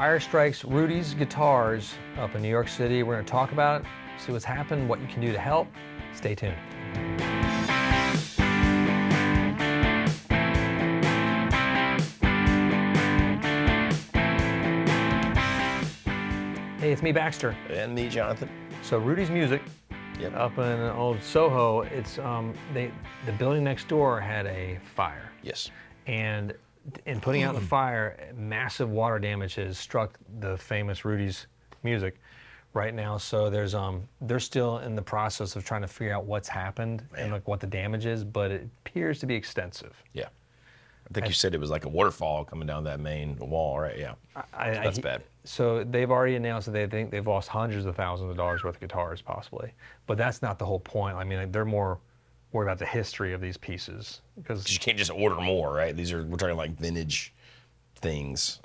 Fire strikes Rudy's guitars up in New York City. We're going to talk about it, see what's happened, what you can do to help. Stay tuned. Hey, it's me, Baxter. And me, Jonathan. So Rudy's Music, Yep. up in old Soho, it's the building next door had a fire. Yes. And in putting out the fire, massive water damage has struck the famous Rudy's Music right now. So they're still in the process of trying to figure out what's happened and like what the damage is, but it appears to be extensive. Yeah. I think you said it was like a waterfall coming down that main wall, right? Yeah. That's bad. So they've already announced that they think they've lost hundreds of thousands of dollars worth of guitars, possibly. But that's not the whole point. I mean, like, they're more worried about the history of these pieces because You can't just order more, right? We're talking like vintage things.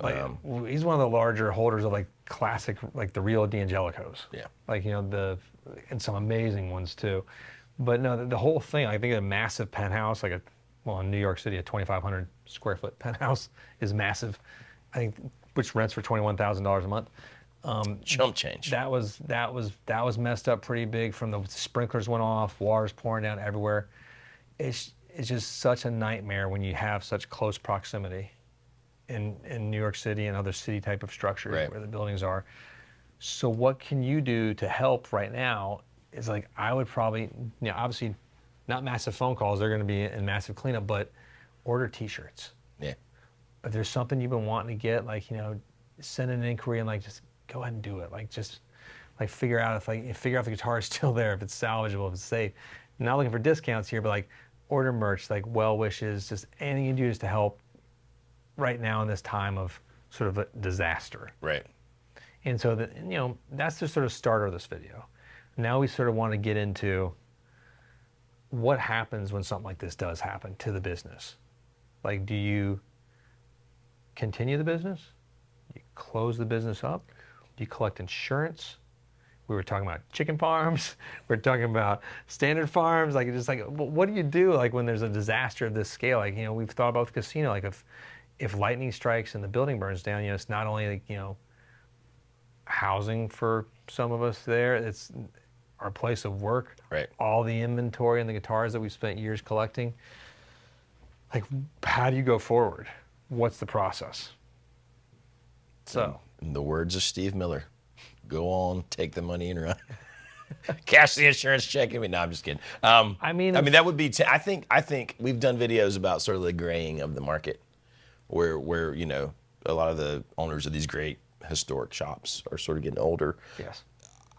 he's one of the larger holders of like classic, like the real D'Angelicos. Yeah. Like, and some amazing ones too. But no, the whole thing, I think a massive penthouse, in New York City, a 2,500 square foot penthouse is massive. I think, which rents for $21,000 a month. Chump change. That was messed up pretty big. From the sprinklers went off, water's pouring down everywhere. It's just such a nightmare when you have such close proximity in New York City and other city type of structures, right, where the buildings are. So what can you do to help right now is, like, I would probably, obviously not massive phone calls, they're going to be in massive cleanup, but order t-shirts. Yeah. If there's something you've been wanting to get, send an inquiry and just go ahead and do it. Figure out if the guitar is still there, if it's salvageable, if it's safe. I'm not looking for discounts here, but order merch, well wishes, just anything you can do just to help right now in this time of sort of a disaster. Right. And so that's the sort of starter of this video. Now we sort of want to get into what happens when something like this does happen to the business. Do you continue the business? Do you close the business up? Do you collect insurance? We were talking about chicken farms. We're talking about standard farms. What do you do when there's a disaster of this scale? We've thought about the casino. If lightning strikes and the building burns down, it's not only housing for some of us there. It's our place of work. Right. All the inventory and the guitars that we spent years collecting. How do you go forward? What's the process? So, in the words of Steve Miller, go on, take the money and run. Cash the insurance check. No, I'm just kidding. I mean, that would be. I think we've done videos about sort of the graying of the market, where a lot of the owners of these great historic shops are sort of getting older. Yes.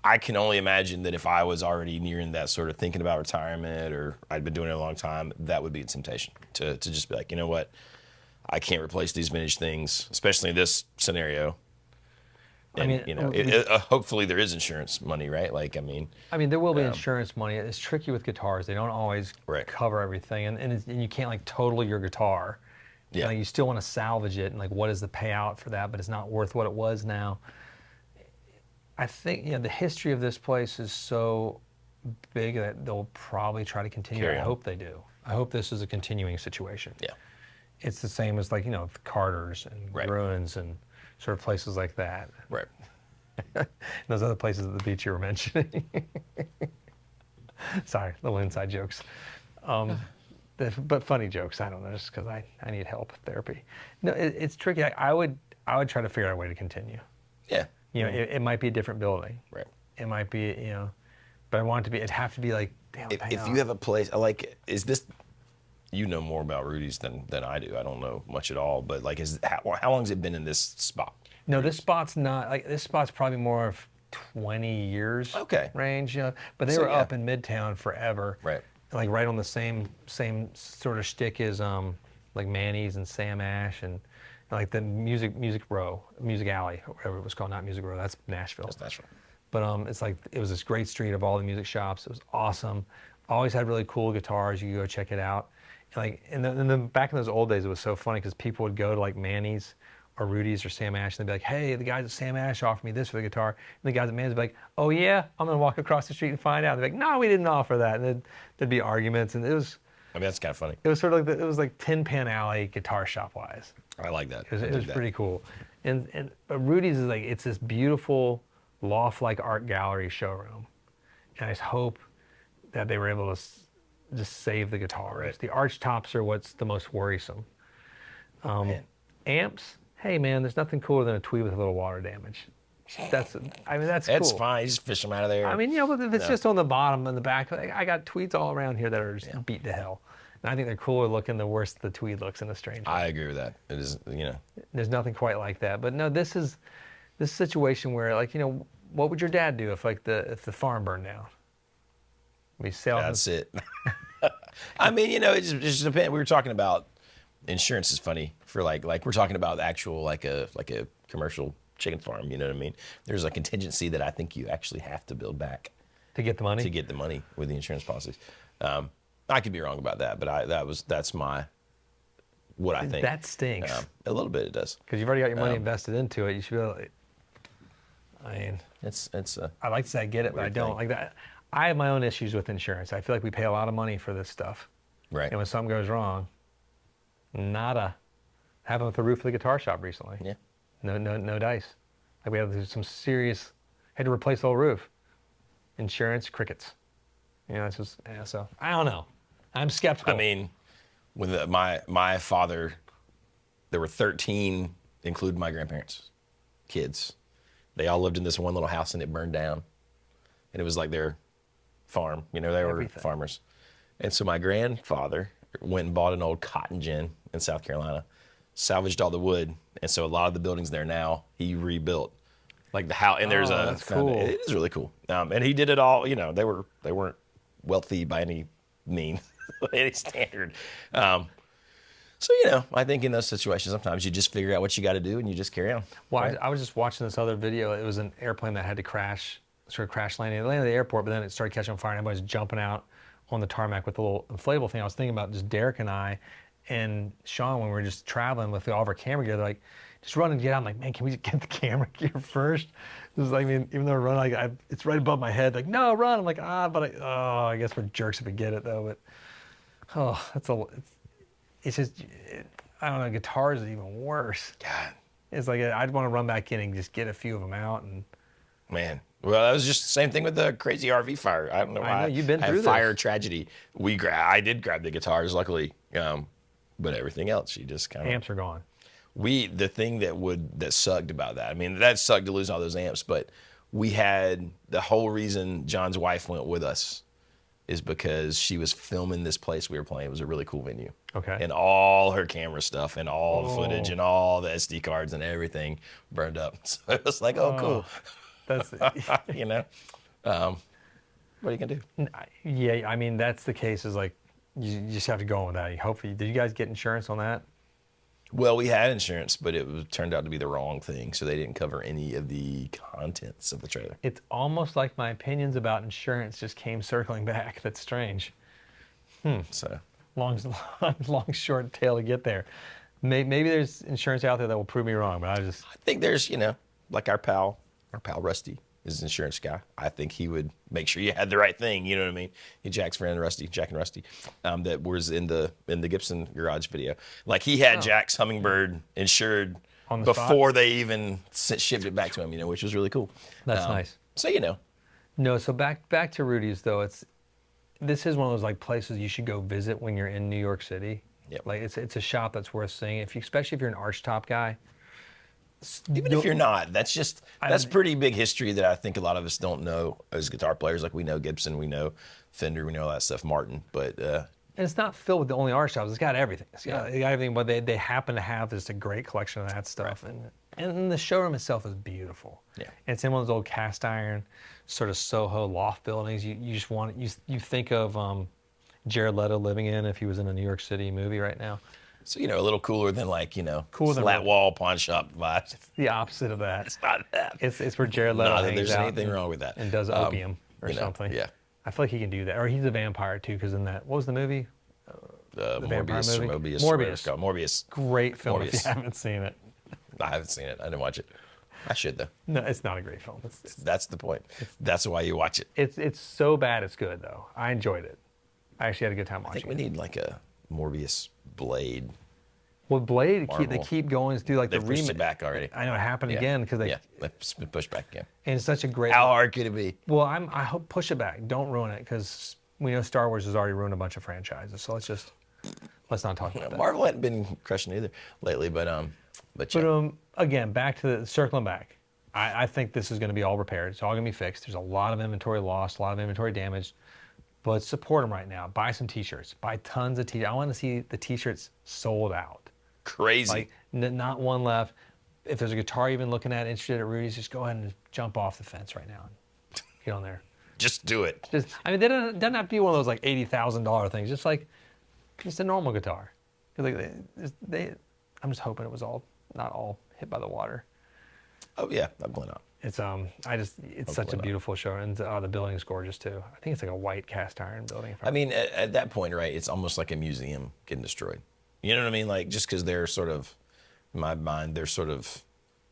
I can only imagine that if I was already nearing that sort of thinking about retirement, or I'd been doing it a long time, that would be a temptation to just be like, you know what, I can't replace these vintage things, especially in this scenario. And, hopefully there is insurance money, right? There will be insurance money. It's tricky with guitars. They don't always cover everything, and you can't total your guitar. Yeah. You still want to salvage it, and what is the payout for that? But it's not worth what it was now. I think the history of this place is so big that they'll probably try to continue. I hope they do. I hope this is a continuing situation. Yeah. It's the same as the Carters and Ruins and sort of places like that. Right. Those other places at the beach you were mentioning. Sorry, little inside jokes. But funny jokes. I don't know, just because I need help, therapy. No, it's tricky. I would try to figure out a way to continue. Yeah. It might be a different building. Right. It might be, but I want it to be, it'd have to be damn. If you have a place, is this, more about Rudy's than I do. I don't know much at all, but how long has it been in this spot? No, this spot's not, this spot's probably more of 20 years range, but they were up in Midtown forever. Right. Right on the same sort of shtick as Manny's and Sam Ash and the Music Alley, or whatever it was called. Not Music Row, that's Nashville. That's Nashville. But it's it was this great street of all the music shops. It was awesome. Always had really cool guitars. You could go check it out. Back in those old days, it was so funny because people would go to Manny's or Rudy's or Sam Ash, and they'd be like, hey, the guys at Sam Ash offered me this for the guitar. And the guys at Manny's would be like, oh yeah, I'm going to walk across the street and find out. They'd be like, no, we didn't offer that. And there'd be arguments, and it was... that's kind of funny. It was sort of it was like Tin Pan Alley guitar shop wise. I like that. It was pretty cool. But Rudy's is like, it's this beautiful loft-like art gallery showroom, and I just hope that they were able to just save the guitars. Right. The arch tops are what's the most worrisome. Amps, hey man, there's nothing cooler than a tweed with a little water damage. That's cool. It's fine. You just fish them out of there. I mean, but if it's just on the bottom and the back, I got tweeds all around here that are just beat to hell. And I think they're cooler looking the worse the tweed looks in a strange way. I agree with that. It is, There's nothing quite like that. But no, this situation where, like, what would your dad do if the farm burned down? We sell. That's it. I mean, it just depends. We were talking about insurance is funny for like we're talking about actual like a commercial chicken farm. You know what I mean? There's a contingency that I think you actually have to build back to get the money. To get the money with the insurance policies. I could be wrong about that, but that's what I think. That stinks. A little bit it does. Because you've already got your money invested into it. You should be able to, I mean, it's. I like to say I get it, but I don't like that. I have my own issues with insurance. I feel like we pay a lot of money for this stuff. Right. And when something goes wrong, nada. Happened with the roof of the guitar shop recently. Yeah. No dice. Like we had to do some serious. Had to replace the whole roof. Insurance, crickets. It's just so I don't know. I'm skeptical. I mean, when my father, there were 13, including my grandparents, kids. They all lived in this one little house and it burned down, and it was like their farm. They were farmers, and so my grandfather went and bought an old cotton gin in South Carolina, salvaged all the wood, and so a lot of the buildings there now he rebuilt, like the house. And there's that's cool. It is really cool. And he did it all. They weren't wealthy by any means, any standard. So I think in those situations, sometimes you just figure out what you got to do and you just carry on. Well, right? I was just watching this other video. It was an airplane that had to crash landing. It landed at the airport, but then it started catching on fire, and everybody's jumping out on the tarmac with the little inflatable thing. I was thinking about just Derek and I and Sean when we were just traveling with all of our camera gear. They're like, just run and get out. I'm like, man, can we just get the camera gear first? This is like, even though we're running, it's right above my head. Like, no, run. I'm like, I guess we're jerks if we get it though. But it's just, I don't know. Guitars is even worse. God, it's like I'd want to run back in and just get a few of them out and. Man, well, that was just the same thing with the crazy RV fire. I don't know why. I know, you've been through this. Fire tragedy. I did grab the guitars, luckily, but everything else, you just kind of. Amps are gone. The thing that sucked about that. I mean, that sucked to lose all those amps, but we had the whole reason John's wife went with us is because she was filming this place we were playing. It was a really cool venue. Okay. And all her camera stuff and all the footage and all the SD cards and everything burned up. So it was like, cool. That's what are you gonna do? Yeah, I mean that's the case. Is like you just have to go on with that. Hopefully, did you guys get insurance on that? Well, we had insurance, but it turned out to be the wrong thing, so they didn't cover any of the contents of the trailer. It's almost like my opinions about insurance just came circling back. That's strange. So long, short tail to get there. Maybe there's insurance out there that will prove me wrong, but I think there's, like our pal Rusty is an insurance guy. I think he would make sure you had the right thing. You know what I mean? Jack's friend Rusty, Jack and Rusty, that was in the Gibson garage video. Like he had Jack's Hummingbird insured before they even shipped it back to him. Which was really cool. That's nice. So No, so back to Rudy's though. This is one of those like places you should go visit when you're in New York City. Yep. Like it's a shop that's worth seeing. Especially if you're an archtop guy. Even if you're not, that's pretty big history that I think a lot of us don't know as guitar players. Like we know Gibson, we know Fender, we know all that stuff, Martin, but and it's not filled with the only art shops. It's got everything. It's got everything, but they happen to have just a great collection of that stuff, right. and the showroom itself is beautiful. Yeah, and it's in one of those old cast iron, sort of Soho loft buildings. You just want you think of Jared Leto living in if he was in a New York City movie right now. So, a little cooler than cooler than flat wall pawn shop vibes. It's the opposite of that. It's not that. It's where Jared Leto hangs there's out anything wrong with that. And does opium or something. Yeah. I feel like he can do that. Or he's a vampire too, because in that, what was the movie? The Morbius. Morbius. Great film if you haven't seen it. I haven't seen it. I didn't watch it. I should though. No, it's not a great film. That's the point. That's why you watch it. It's so bad it's good though. I enjoyed it. I actually had a good time watching it. I think we need like a Morbius blade. Well, Blade, they keep going to do like They've the pushed remake. it back already. I know it happened again because they've been pushed back again. And it's such a great. How hard could it be? Well, I hope push it back. Don't ruin it because we know Star Wars has already ruined a bunch of franchises. So let's not talk about that. Marvel hadn't been crushing either lately, but again, back to circling back. I think this is going to be all repaired. It's all going to be fixed. There's a lot of inventory lost, a lot of inventory damage. But support them right now. Buy some T-shirts. Buy tons of T-shirts. I want to see the T-shirts sold out. Crazy. Like, not one left. If there's a guitar you've been looking at, interested at Rudy's, just go ahead and jump off the fence right now and get on there. Just do it. They doesn't have to be one of those like $80,000 things. Just a normal guitar. I'm just hoping it was not all hit by the water. Oh yeah, I'm glad not. It's such a beautiful show, and the building's gorgeous too. I think it's like a white cast iron building. I mean, at that point, right? It's almost like a museum getting destroyed. You know what I mean? Like just because they're sort of, in my mind, they're sort of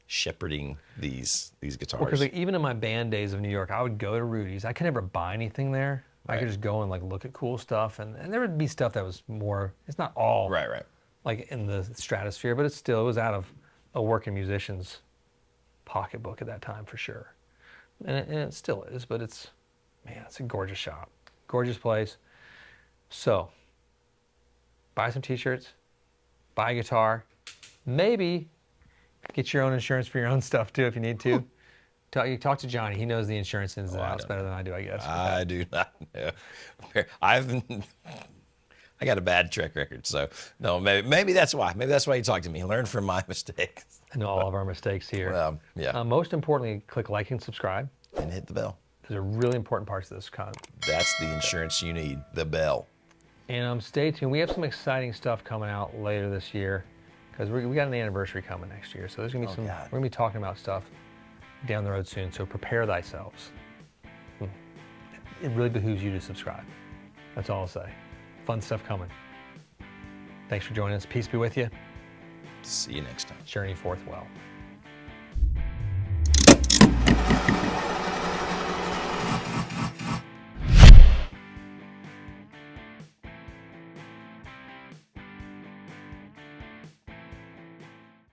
shepherding these guitars. Because even in my band days of New York, I would go to Rudy's. I could never buy anything there. Right. I could just go and like look at cool stuff, and there would be stuff that was more. It's not all right, like in the stratosphere, but it was out of a working musician's pocketbook at that time for sure, and it still is. But it's a gorgeous shop, gorgeous place. So buy some T-shirts, buy a guitar, maybe get your own insurance for your own stuff too if you need to. Talk to Johnny. He knows the insurance ins and outs better than I do, I guess. I do not know. I got a bad track record, so no. Maybe that's why. Maybe that's why you talk to me. Learn from my mistakes. I know all of our mistakes here. Well, yeah. Most importantly, click like and subscribe. And hit the bell. Those are really important parts of this That's the insurance you need, the bell. And stay tuned. We have some exciting stuff coming out later this year because we got an anniversary coming next year. So there's going to be we're going to be talking about stuff down the road soon. So prepare thyselves. It really behooves you to subscribe. That's all I'll say. Fun stuff coming. Thanks for joining us. Peace be with you. See you next time. Journey forth well.